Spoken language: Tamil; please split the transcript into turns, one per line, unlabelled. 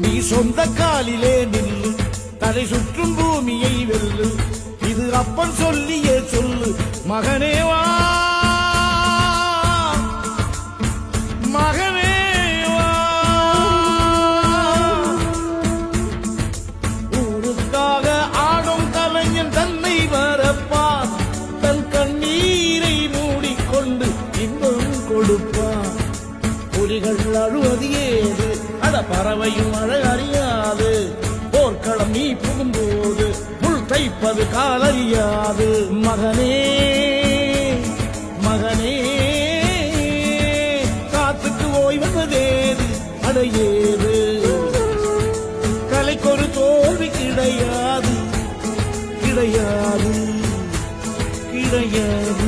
நீ சொந்த காலிலே நில்லு, தலை சுற்றும் பூமியை வெல்லு. இது அப்பன் சொல்லியே சொல்லு, மகனே வா மகனே வா. ஊருக்காக ஆடும் கலைஞன் தன்னை வரப்பான், தன் கண்ணீரை மூடிக்கொண்டு இன்பம் கொடுப்பான். புலிகள் அழுவது ஏது, அட பறவையும் அழ அறியாது. போர்க்களம் நீ புகும்போது முள் தைப்பது காலறியாது. மகனே மகனே காத்துக்கு ஓய்வதேது, அடையேது. கலைக்கொரு தோல்வி கிடையாது கிடையாது கிடையாது.